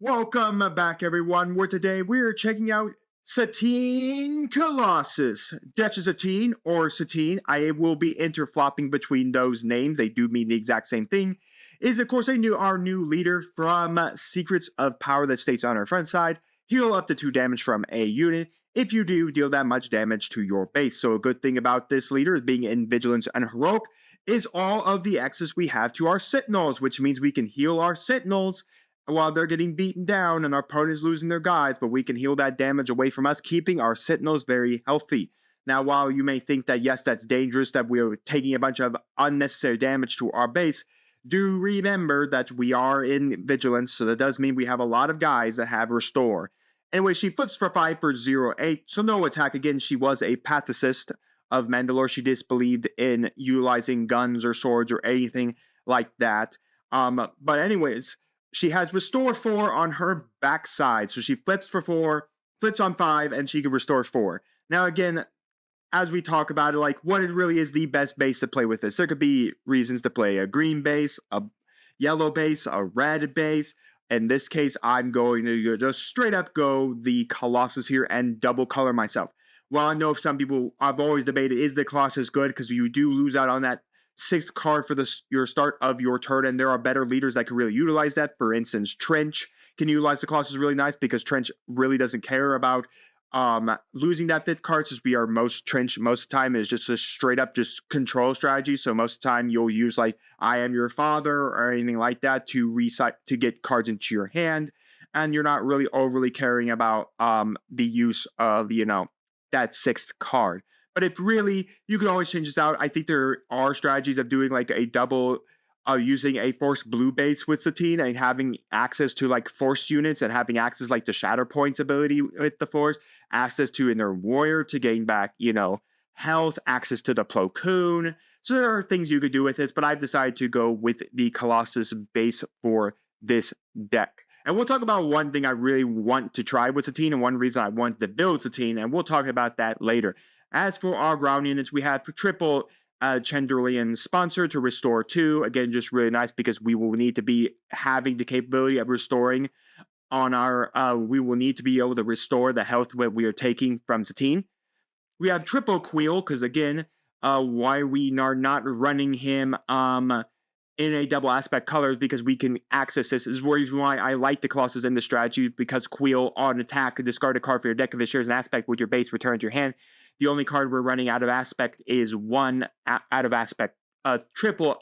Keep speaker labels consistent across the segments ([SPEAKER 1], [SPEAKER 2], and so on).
[SPEAKER 1] Welcome back, everyone. Today we're checking out Satine Colossus. Duchess Satine or Satine, I will be interflopping between those names. They do mean the exact same thing. Is of course our new leader from Secrets of Power that states on our front side. Heal up to 2 damage from a unit. If you do, deal that much damage to your base. So a good thing about this leader is being in Vigilance and Heroic is all of the access we have to our Sentinels, which means we can heal our Sentinels while they're getting beaten down and our opponent is losing their guys, but we can heal that damage away from us, keeping our Sentinels very healthy. Now, while you may think that, yes, that's dangerous, that we're taking a bunch of unnecessary damage to our base, do remember that we are in Vigilance, so that does mean we have a lot of guys that have Restore. Anyway, she flips for 5 for 0-8, so no attack. Again, she was a pacifist of Mandalore. She disbelieved in utilizing guns or swords or anything like that. But anyways, she has Restore 4 on her backside. So she flips for 4, flips on 5, and she can Restore 4. Now again, as we talk about it, like what it really is the best base to play with this. There could be reasons to play a green base, a yellow base, a red base. In this case, I'm going to just straight up go the Colossus here and double color myself. Well, I know some people, I've always debated, is the Colossus good? Because you do lose out on that 6th card for your start of your turn, and there are better leaders that can really utilize that. For instance, Trench can utilize the Colossus really nice because Trench really doesn't care about losing that 5th card, since we are Trench most of the time is just a straight up just control strategy. So most of the time you'll use like I Am Your Father or anything like that to get cards into your hand, and you're not really overly caring about the use of that 6th card. But if really, you can always change this out. I think there are strategies of doing like a double, using a Force Blue base with Satine and having access to like Force units and having access like the Shatter Points ability with the Force, access to in their Warrior to gain back, health, access to the Plo Koon. So there are things you could do with this, but I've decided to go with the Colossus base for this deck. And we'll talk about one thing I really want to try with Satine and one reason I want to build Satine, and we'll talk about that later. As for our ground units, we have triple Chandelian Sponsor to Restore 2. Again, just really nice because we will need to be having the capability of restoring on our, we will need to be able to restore the health that we are taking from Satine. We have triple Quill because again, why we are not running him in a double aspect color, because we can access this. This is why I like the Colossus in the strategy, because Quill on attack, discard a card for your deck. If it shares an aspect with your base, return to your hand. The only card we're running out of aspect is one out of aspect, triple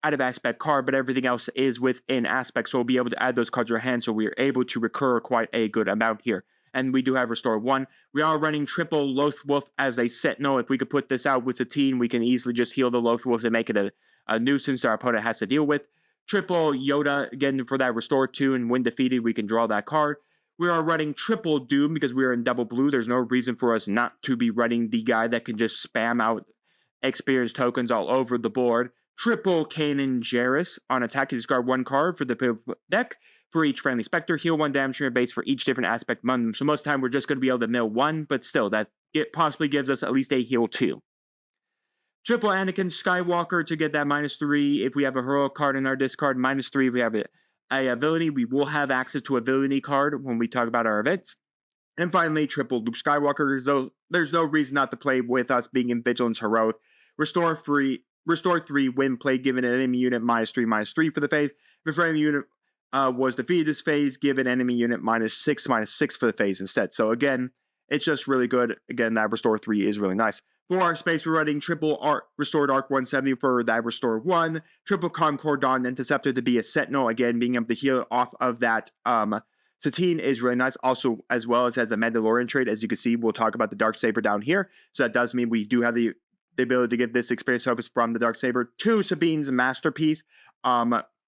[SPEAKER 1] out of aspect card, but everything else is within aspect, so we'll be able to add those cards to our hand, so we're able to recur quite a good amount here. And we do have Restore 1. We are running triple Loth Wolf as a Sentinel. If we could put this out with Satine, we can easily just heal the Loth Wolf and make it a nuisance that our opponent has to deal with. Triple Yoda, again, for that Restore 2, and when defeated, we can draw that card. We are running triple Doom because we are in double blue. There's no reason for us not to be running the guy that can just spam out experience tokens all over the board. Triple Kanan Jarrus. On attack, you discard 1 card for the deck for each friendly Spectre. Heal 1 damage to your base for each different aspect. So most of the time, we're just going to be able to mill 1, but still, it possibly gives us at least a heal 2. Triple Anakin Skywalker to get that -3. If we have a heroic card in our discard, -3 if we have a ability. We will have access to ability card when we talk about our events. And finally, triple Luke Skywalker. So there's no reason not to play with us being in Vigilance Heroic. Restore 3 when played, given an enemy unit -3/-3 for the phase. If a friendly unit was defeated this phase, give an enemy unit -6/-6 for the phase instead. So again, it's just really good. Again, that Restore 3 is really nice. For our space, we're running triple Restored Arc 170 for that Restore 1, triple Concordon Interceptor to be a Sentinel, again, being able to heal off of that Satine is really nice. Also, as well as has the Mandalorian trait, as you can see, we'll talk about the Dark Saber down here. So that does mean we do have the ability to get this experience focus from the Dark Saber to Sabine's Masterpiece.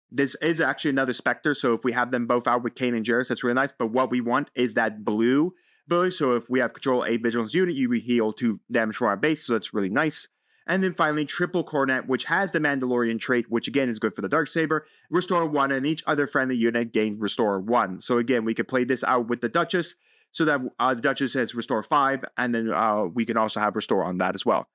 [SPEAKER 1] This is actually another Spectre, so if we have them both out with Kanan Jarrus, that's really nice. But what we want is that blue ability, so if we have control a Vigilance unit, you heal 2 damage from our base, so that's really nice. And then finally, triple Coronet, which has the Mandalorian trait, which again is good for the Darksaber. Restore 1, and each other friendly unit gains Restore 1. So again, we could play this out with the Duchess, so that the Duchess has Restore 5, and then we can also have Restore on that as well.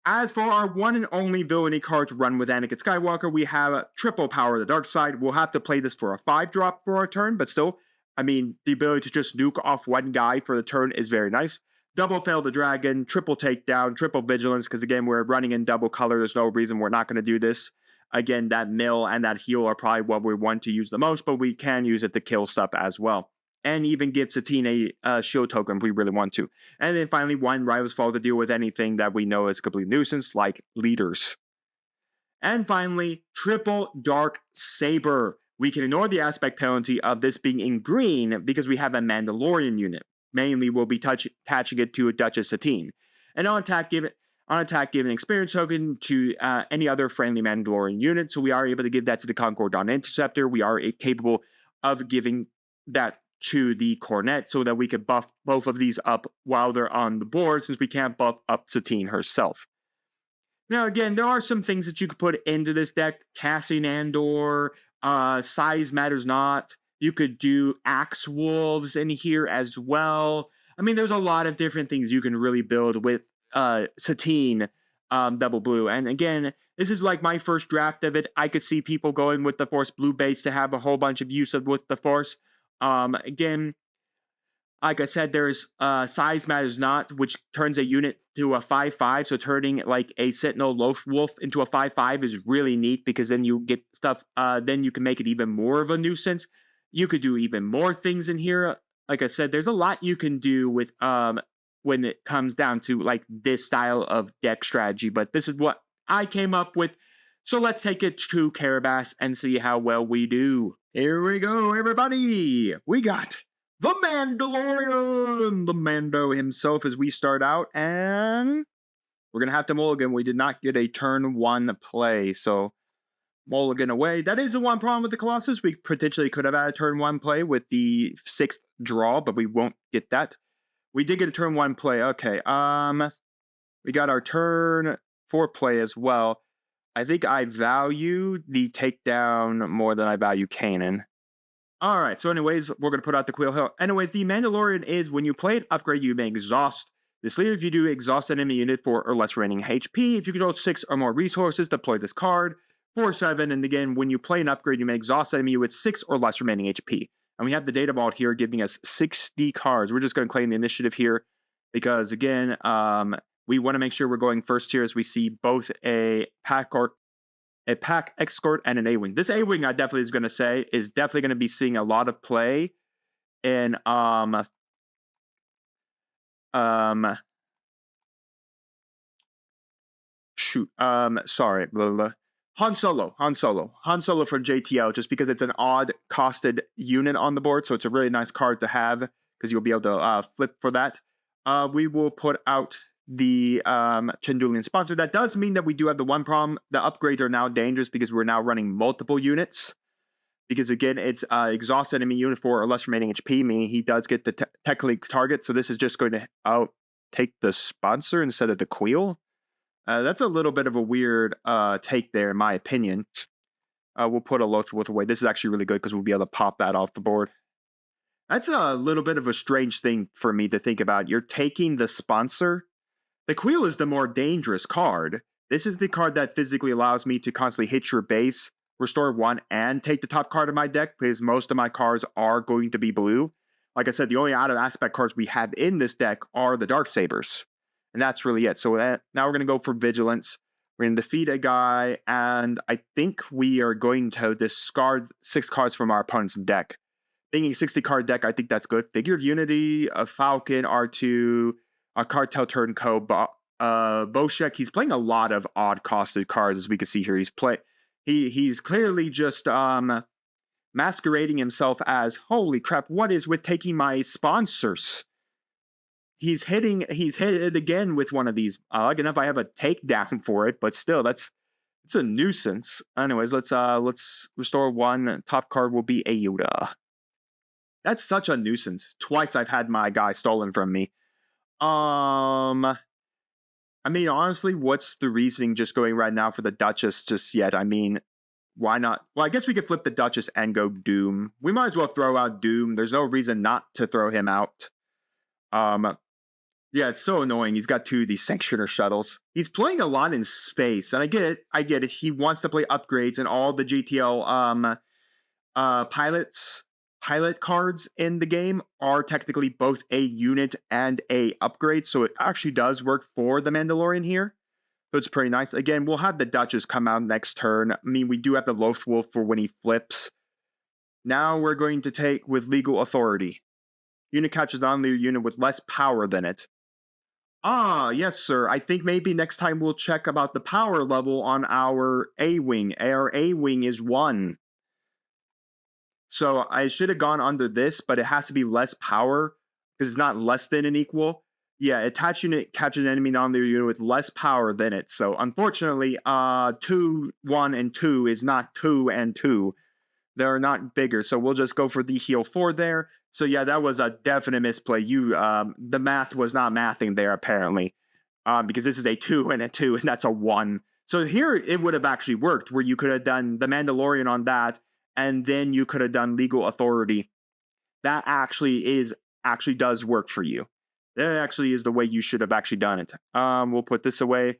[SPEAKER 1] As for our one and only villainy card to run with Anakin Skywalker, we have triple Power of the Dark Side. We'll have to play this for a 5-drop for our turn, but still, I mean, the ability to just nuke off one guy for the turn is very nice. Double fail the dragon, triple takedown, triple vigilance, because again, we're running in double color. There's no reason we're not going to do this. Again, that mill and that heal are probably what we want to use the most, but we can use it to kill stuff as well. And even give Satine a shield token if we really want to. And then finally, one Rival's Fall to deal with anything that we know is complete nuisance, like leaders. And finally, triple Dark Saber. We can ignore the aspect penalty of this being in green because we have a Mandalorian unit. Mainly, we'll be attaching it to a Duchess Satine. And on attack, give an experience token to any other friendly Mandalorian unit. So we are able to give that to the Concordon Interceptor. We are capable of giving that to the Cornet so that we can buff both of these up while they're on the board, since we can't buff up Satine herself. Now, again, there are some things that you could put into this deck. Cassian Andor, size matters not. You could do Axe Wolves in here as well. I mean, there's a lot of different things you can really build with Satine double blue. And again, this is like my first draft of it. I could see people going with the Force blue base to have a whole bunch of use of with the Force. Again, like I said, there's size matters not, which turns a unit to a 5/5. So turning like a Sentinel Loaf Wolf into a 5/5 is really neat, because then you get stuff. Then you can make it even more of a nuisance. You could do even more things in here. Like I said, there's a lot you can do with when it comes down to like this style of deck strategy. But this is what I came up with. So let's take it to Carabas and see how well we do. Here we go, everybody. We got the Mandalorian, the Mando himself, as we start out, and we're going to have to mulligan. We did not get a turn 1 play, so mulligan away. That is the one problem with the Colossus. We potentially could have had a turn 1 play with the 6th draw, but we won't get that. We did get a turn 1 play. Okay, we got our turn 4 play as well. I think I value the takedown more than I value Kanan. Alright, so anyways, we're going to put out the Quill Hill. Anyways, the Mandalorian is, when you play an upgrade, you may exhaust this leader. If you do, exhaust an enemy unit 4 or less remaining HP. If you control 6 or more resources, deploy this card. 4/7, and again, when you play an upgrade, you may exhaust an enemy with 6 or less remaining HP. And we have the data vault here giving us 60 cards. We're just going to claim the initiative here because, again, we want to make sure we're going first here, as we see both a pack escort and an A-wing. This A-wing, I definitely is going to say, is definitely going to be seeing a lot of play in sorry, blah, blah. Han Solo from JTL, just because it's an odd costed unit on the board, so it's a really nice card to have because you'll be able to flip for that. We will put out the Chendulian sponsor. That does mean that we do have the one problem. The upgrades are now dangerous because we're now running multiple units. Because again, it's exhaust enemy unit 4 or less remaining HP, meaning he does get the technically target. So this is just going to take the sponsor instead of the Quill. That's a little bit of a weird take there, in my opinion. We'll put a Lothwolf away. This is actually really good because we'll be able to pop that off the board. That's a little bit of a strange thing for me to think about. You're taking the sponsor. The Quill is the more dangerous card. This is the card that physically allows me to constantly hit your base, restore 1, and take the top card of my deck, because most of my cards are going to be blue. Like I said, the only out-of-aspect cards we have in this deck are the Dark Sabers. And that's really it. So now we're going to go for Vigilance. We're going to defeat a guy, and I think we are going to discard 6 cards from our opponent's deck. Being a 60-card deck, I think that's good. Figure of Unity, a Falcon, R2, a Cartel Turncoat, Boshek. He's playing a lot of odd-costed cards, as we can see here. He's clearly just masquerading himself as, holy crap, what is with taking my sponsors? He's hit it again with one of these. Odd enough, I have a takedown for it, but still, it's a nuisance. Anyways, let's restore 1. Top card will be a Yoda. That's such a nuisance. Twice I've had my guy stolen from me. I mean, honestly, what's the reasoning just going right now for the Duchess just yet? I mean, why not? Well, I guess we could flip the Duchess and go Doom. We might as well throw out Doom. There's no reason not to throw him out. Yeah, it's so annoying. He's got 2 of these Sanctioner shuttles. He's playing a lot in space, and I get it. He wants to play upgrades, and all the GTL pilots pilot cards in the game are technically both a unit and a upgrade, so it actually does work for the Mandalorian here. So it's pretty nice. Again, we'll have the Duchess come out next turn. I mean, we do have the 𝐿𝐴𝐻 for when he flips. Now we're going to take with legal authority. Unit catches on your unit with less power than it. Ah, yes, sir. I think maybe next time we'll check about the power level on our A-Wing. Our A-Wing is 1. So I should have gone under this, but it has to be less power because it's not less than an equal. Yeah, attached unit catches an enemy non-leader unit with less power than it. So unfortunately, 2, 1, and 2 is not 2 and 2. They're not bigger, so we'll just go for the heal 4 there. So yeah, that was a definite misplay. The math was not mathing there apparently, because this is a 2 and a 2, and that's a 1. So here it would have actually worked, where you could have done the Mandalorian on that, and then you could have done legal authority. That actually does work for you. That actually is the way you should have actually done it. We'll put this away.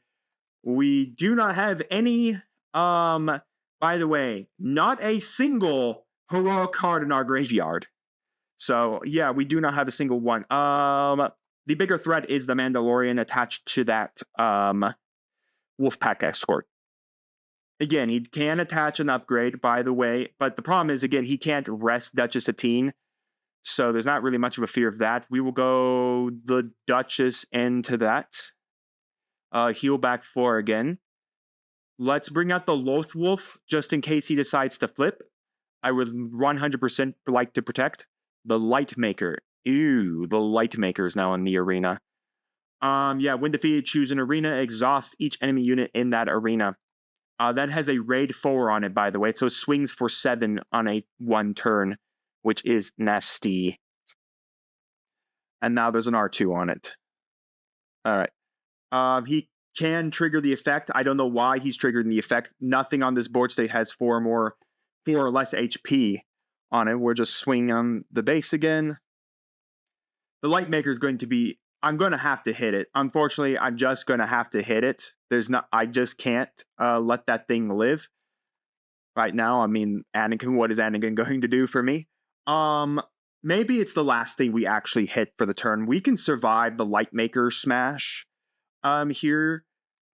[SPEAKER 1] We do not have any. By the way, not a single heroic card in our graveyard. So yeah, we do not have a single one. The bigger threat is the Mandalorian attached to that wolf pack escort. Again, he can attach an upgrade, by the way, but the problem is, again, he can't rest Duchess Satine, so there's not really much of a fear of that. We will go the Duchess into that. Heal back 4 again. Let's bring out the 𝐿𝐴𝐻 just in case he decides to flip. I would 100% like to protect the Lightmaker. Ew, the Lightmaker is now in the arena. Yeah, when defeated, choose an arena, exhaust each enemy unit in that arena. That has a raid 4 on it, by the way, so it swings for 7 on a 1 turn, which is nasty. And now there's an R2 on it. All right. He can trigger the effect. I don't know why he's triggering the effect. Nothing on this board state has 4 or less HP on it. We're just swinging on the base again. The Lightmaker is going to be... I'm going to have to hit it. Unfortunately, I'm just going to have to hit it. I just can't let that thing live right now. I mean, Anakin, what is Anakin going to do for me? Maybe it's the last thing we actually hit for the turn. We can survive the Lightmaker smash here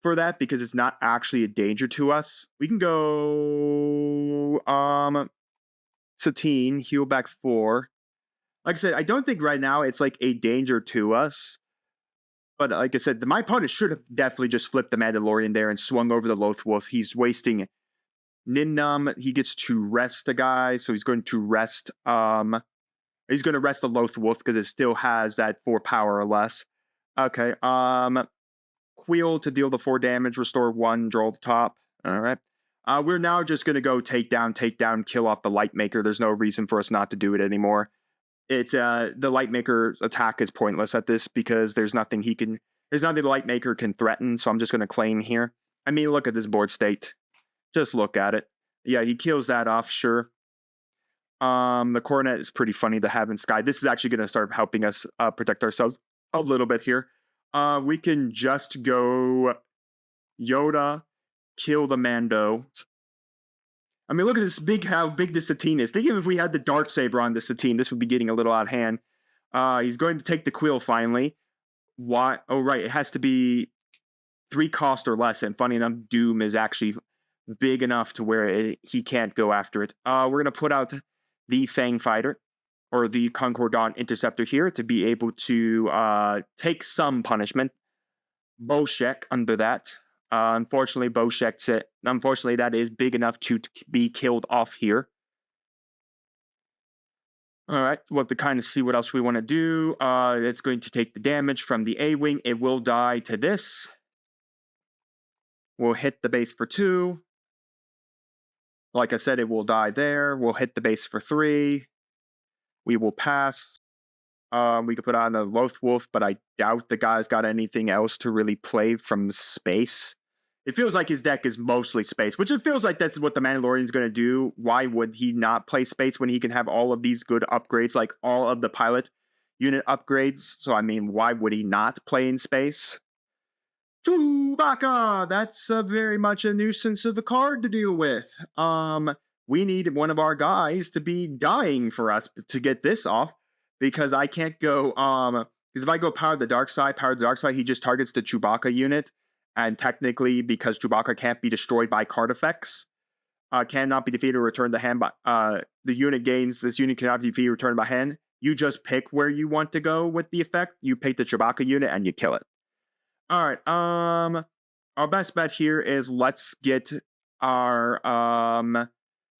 [SPEAKER 1] for that because it's not actually a danger to us. We can go Satine, heal back 4. Like I said, I don't think right now it's like a danger to us. But like I said, my opponent should have definitely just flipped the Mandalorian there and swung over the 𝐿𝐴𝐻. He's wasting Ninnum. He gets to rest a guy, so he's going to rest. He's going to rest the 𝐿𝐴𝐻 because it still has that 4 power or less. Okay. Quill to deal the 4 damage, restore 1, draw the top. All right. We're now just going to go take down, kill off the Lightmaker. There's no reason for us not to do it anymore. It's the Lightmaker's attack is pointless at this because there's nothing the Lightmaker can threaten, so I'm just going to claim here. I mean, look at this board state. Just look at it. Yeah, he kills that off, sure. The Coronet is pretty funny to have in Sky. This is actually going to start helping us protect ourselves a little bit here. We can just go Yoda, kill the Mando. I mean, look at this how big this Satine is. Think of if we had the Darksaber on the Satine, this would be getting a little out of hand. He's going to take the Quill finally. Why? Oh, right. It has to be 3 cost or less. And funny enough, Doom is actually big enough to where he can't go after it. We're going to put out the Fang Fighter or the Concordant Interceptor here to be able to take some punishment. 𝐿𝐴𝐻𝐾 under that. Unfortunately, unfortunately, that is big enough to be killed off here. All right, we'll have to kind of see what else we want to do. It's going to take the damage from the A-Wing. It will die to this. We'll hit the base for 2. Like I said, it will die there. We'll hit the base for 3. We will pass. We could put on a 𝐿𝐴𝐻, but I doubt the guy's got anything else to really play from space. It feels like his deck is mostly space, which it feels like that's what the Mandalorian is going to do. Why would he not play space when he can have all of these good upgrades, like all of the pilot unit upgrades? So, I mean, why would he not play in space? Chewbacca! That's very much a nuisance of the card to deal with. we need one of our guys to be dying for us to get this off, because I can't go, because if I go power the dark side, he just targets the Chewbacca unit, and technically, because Chewbacca can't be destroyed by card effects, cannot be defeated or returned to hand by, the unit gains, this unit cannot be defeated or returned by hand. You just pick where you want to go with the effect. You pick the Chewbacca unit and you kill it. All right, our best bet here is let's get our,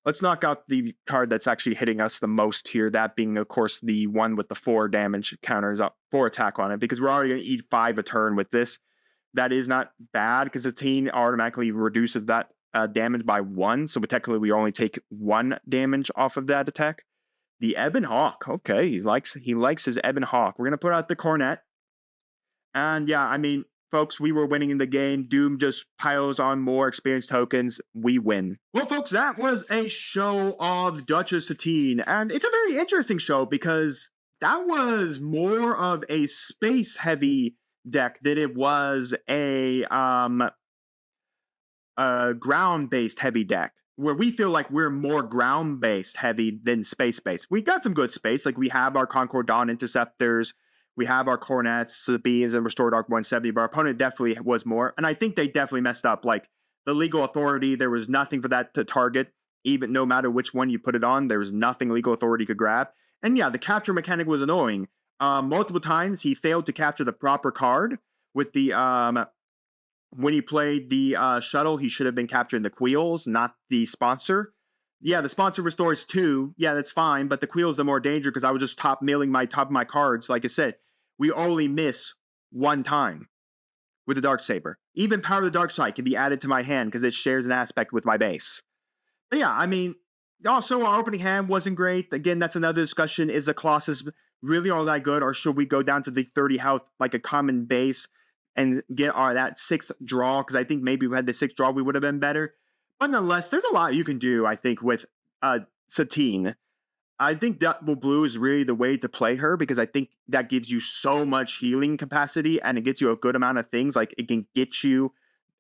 [SPEAKER 1] let's knock out the card that's actually hitting us the most here, that being, of course, the one with the 4 damage counters up, 4 attack on it, because we're already going to eat 5 a turn with this. That is not bad, because Satine automatically reduces that damage by 1, so technically we only take 1 damage off of that attack. The Ebon Hawk, okay, he likes his Ebon Hawk. We're going to put out the Cornet, and yeah, I mean, folks, we were winning in the game. Doom just piles on more experience tokens. We win. Well, folks, that was a show of Duchess Satine, and it's a very interesting show because that was more of a space-heavy deck than it was a ground-based heavy deck, where we feel like we're more ground-based heavy than space-based. We got some good space, like we have our Concord Dawn Interceptors, we have our Cornets, the Beans, and Restored Arc 170, but our opponent definitely was more, and I think they definitely messed up. Like, the Legal Authority, there was nothing for that to target, even no matter which one you put it on, there was nothing Legal Authority could grab. And yeah, the capture mechanic was annoying. Multiple times, he failed to capture the proper card with the, when he played the shuttle, he should have been capturing the Queels, not the sponsor. Yeah, the sponsor restores 2. Yeah, that's fine, but the Queel's the more danger because I was just top of my cards. Like I said, we only miss 1 time with the Dark Saber. Even Power of the Dark Side can be added to my hand because it shares an aspect with my base. But yeah, I mean, also our opening hand wasn't great. Again, that's another discussion. Is the Colossus really all that good, or should we go down to the 30 health like a common base and get that 6th draw? Because I think maybe if we had the 6th draw, we would have been better. But nonetheless, there's a lot you can do, I think, with Satine. I think Double Blue is really the way to play her, because I think that gives you so much healing capacity, and it gets you a good amount of things. Like, it can get you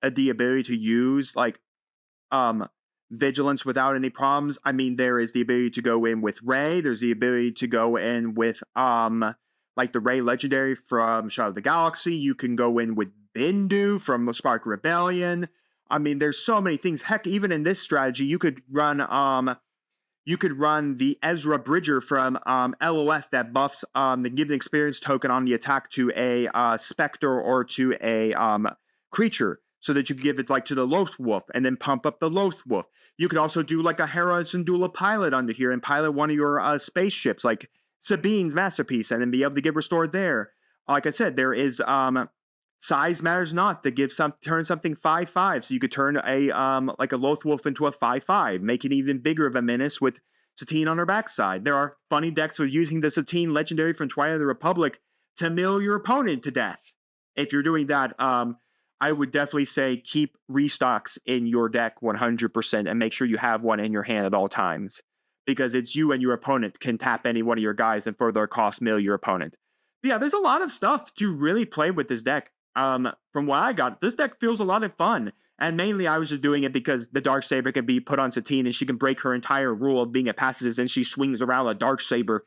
[SPEAKER 1] the ability to use, like, Vigilance without any problems. I mean, there is the ability to go in with Rey. There's the ability to go in with, like, the Rey Legendary from Shadow of the Galaxy. You can go in with Bindu from Spark Rebellion. I mean, there's so many things. Heck, even in this strategy, you could run the Ezra Bridger from LOF that buffs the give an experience token on the attack to a Spectre or to a creature, so that you can give it like to the Loth Wolf and then pump up the Loth Wolf. You could also do like a Hera Syndulla pilot under here and pilot one of your spaceships like Sabine's Masterpiece and then be able to get restored there. Like I said, there is size matters not to give turn something 5/5, so you could turn a like a Loth Wolf into a 5/5, make it even bigger of a menace with Satine on her backside. There are funny decks with using the Satine Legendary from Twilight of the Republic to mill your opponent to death. If you're doing that, I would definitely say keep restocks in your deck 100% and make sure you have one in your hand at all times, because it's you and your opponent can tap any one of your guys and further cost mill your opponent. But yeah, there's a lot of stuff to really play with this deck. From what I got, this deck feels a lot of fun. And mainly I was just doing it because the Dark Saber can be put on Satine and she can break her entire rule of being a pacifist, and she swings around a Dark Saber,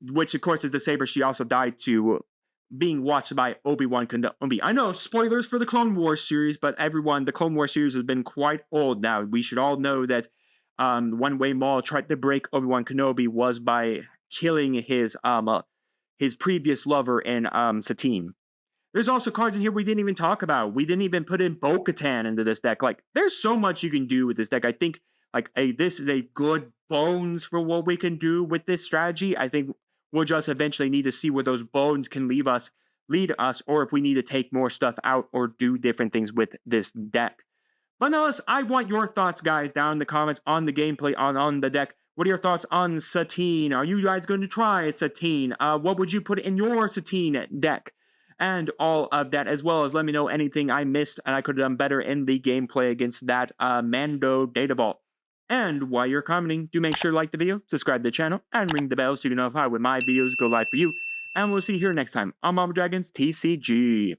[SPEAKER 1] which of course is the saber she also died to, being watched by Obi-Wan Kenobi. I know, spoilers for the Clone Wars series, but everyone, the Clone Wars series has been quite old now. We should all know that one way Maul tried to break Obi-Wan Kenobi was by killing his previous lover in Satine. There's also cards in here we didn't even talk about. We didn't even put in Bo-Katan into this deck. Like, there's so much you can do with this deck. I think, like, this is a good bones for what we can do with this strategy. I think we'll just eventually need to see where those bones can lead us, or if we need to take more stuff out or do different things with this deck. But nonetheless, I want your thoughts, guys, down in the comments on the gameplay, on the deck. What are your thoughts on Satine? Are you guys going to try Satine? What would you put in your Satine deck? And all of that, as well as let me know anything I missed and I could have done better in the gameplay against that Mando Data Vault. And while you're commenting, do make sure to like the video, subscribe to the channel, and ring the bell so you can know when my videos go live for you. And we'll see you here next time on Mama Dragon's TCG.